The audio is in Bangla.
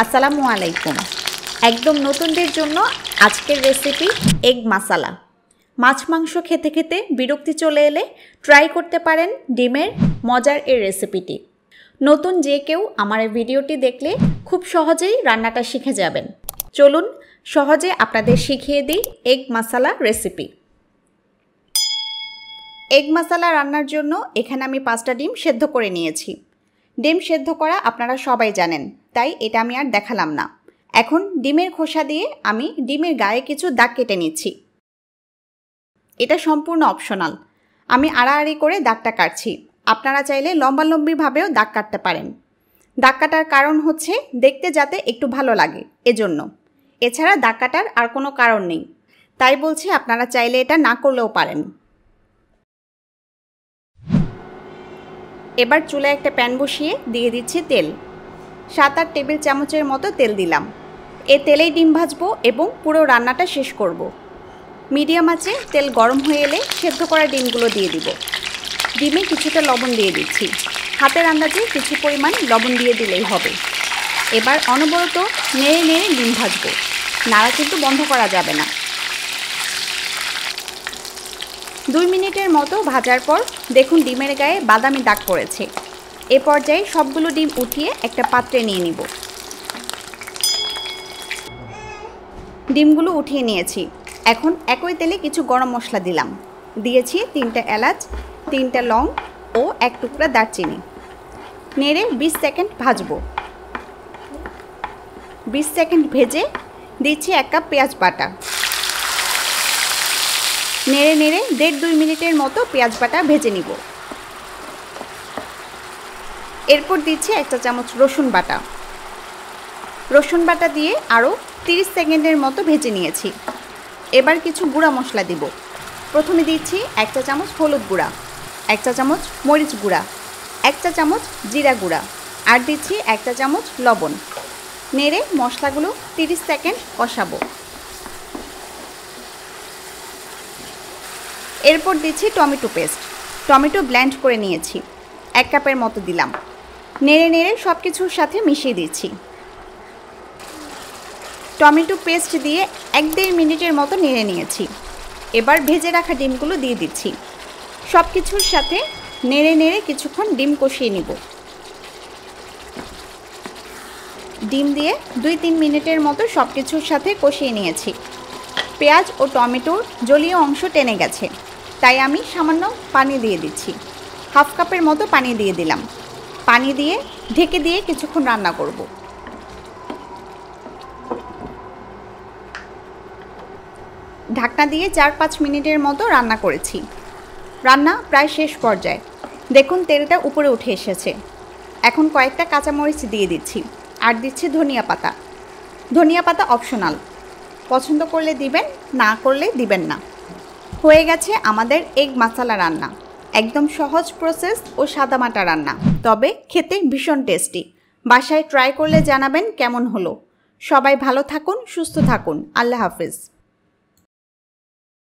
আসসালামু আলাইকুম। একদম নতুনদের জন্য আজকের রেসিপি এগ মাসালা। মাছ মাংস খেতে খেতে বিরক্তি চলে এলে ট্রাই করতে পারেন ডিমের মজার এই রেসিপিটি। নতুন যে কেউ আমার এই ভিডিওটি দেখলে খুব সহজেই রান্নাটা শিখে যাবেন। চলুন সহজে আপনাদের শিখিয়ে দিই এগ মাসালা রেসিপি। এগ মাসালা রান্নার জন্য এখানে আমি 5টা ডিম সেদ্ধ করে নিয়েছি। ডিম সেদ্ধ করা আপনারা সবাই জানেন, তাই এটা আমি আর দেখালাম না। এখন ডিমের খোসা দিয়ে আমি ডিমের গায়ে কিছু দাগ কেটে নিচ্ছি। এটা সম্পূর্ণ অপশনাল, আমি আড়াআড়ি করে দাগটা কাটছি। আপনারা চাইলে লম্বালম্বিভাবেও দাগ কাটতে পারেন। দাগ কাটার কারণ হচ্ছে দেখতে যাতে একটু ভালো লাগে, এজন্য। এছাড়া দাগ কাটার আর কোনো কারণ নেই, তাই বলছি আপনারা চাইলে এটা না করলেও পারেন। এবার চুলায় একটা প্যান বসিয়ে দিয়ে দিচ্ছি তেল। 7-8 টেবিল চামচের মতো তেল দিলাম। এ তেলেই ডিম ভাজবো এবং পুরো রান্নাটা শেষ করব। মিডিয়াম আঁচে তেল গরম হয়ে এলে সেদ্ধ করা ডিমগুলো দিয়ে দিব। ডিমে কিছুটা লবণ দিয়ে দিচ্ছি। হাতের আন্দাজে কিছু পরিমাণ লবণ দিয়ে দিলেই হবে। এবার অনবরত নেড়ে নেড়ে ডিম ভাজবো, নাড়া কিন্তু বন্ধ করা যাবে না। 2 মিনিটের মতো ভাজার পর দেখুন ডিমের গায়ে বাদামি দাগ পড়েছে। এ পর্যায়ে সবগুলো ডিম উঠিয়ে একটা পাত্রে নিয়ে নিব। ডিমগুলো উঠিয়ে নিয়েছি। এখন একই তেলে কিছু গরম মশলা দিলাম। দিয়েছি 3টা এলাচ, 3টা লং ও 1 টুকরা দারচিনি। নেড়ে 20 সেকেন্ড ভাজবো। 20 সেকেন্ড ভেজে দিচ্ছি 1 কাপ পেঁয়াজ বাটা। নেড়ে নেড়ে 1.5-2 মিনিটের মতো পেঁয়াজ বাটা ভেজে নিব। এরপর দিচ্ছি 1 চা চামচ রসুন বাটা। রসুন বাটা দিয়ে আরও 30 সেকেন্ডের মতো ভেজে নিয়েছি। এবার কিছু গুঁড়া মশলা দিব। প্রথমে দিচ্ছি 1 চা চামচ হলুদ গুঁড়া, 1 চা চামচ মরিচ গুঁড়া, 1 চা চামচ জিরা গুঁড়া, আর দিচ্ছি 1 চা চামচ লবণ। নেড়ে মশলাগুলো 30 সেকেন্ড কষাবো। এরপর দিচ্ছি টমেটো পেস্ট। টমেটো ব্লেন্ড করে নিয়েছি, 1 কাপের মতো দিলাম। নেড়ে নেড়ে সব কিছুর সাথে মিশিয়ে দিচ্ছি। টমেটো পেস্ট দিয়ে 1-1.5 মিনিটের মতো নেড়ে নিয়েছি। এবার ভেজে রাখা ডিমগুলো দিয়ে দিচ্ছি। সব কিছুর সাথে নেড়ে নেড়ে কিছুক্ষণ ডিম কষিয়ে নিব। ডিম দিয়ে 2-3 মিনিটের মতো সব কিছুর সাথে কষিয়ে নিয়েছি। পেঁয়াজ ও টমেটোর জলীয় অংশ টেনে গেছে, তাই আমি সামান্য পানি দিয়ে দিচ্ছি। 1/2 কাপের মতো পানি দিয়ে দিলাম। পানি দিয়ে ঢেকে দিয়ে কিছুক্ষণ রান্না করব। ঢাকনা দিয়ে 4-5 মিনিটের মতো রান্না করেছি। রান্না প্রায় শেষ পর্যায়ে। দেখুন তেলটা উপরে উঠে এসেছে। এখন কয়েকটা কাঁচামরিচ দিয়ে দিচ্ছি, আর দিচ্ছি ধনিয়া পাতা। ধনিয়া পাতা অপশনাল, পছন্দ করলে দিবেন, না করলে দিবেন না। হয়ে গেছে আমাদের এগ মাসালা রান্না। একদম সহজ প্রসেস ও সাদামাটা রান্না, তবে খেতে ভীষণ টেস্টি। বাসায় ট্রাই করলে জানাবেন কেমন হলো। সবাই ভালো থাকুন, সুস্থ থাকুন। আল্লাহ হাফেজ।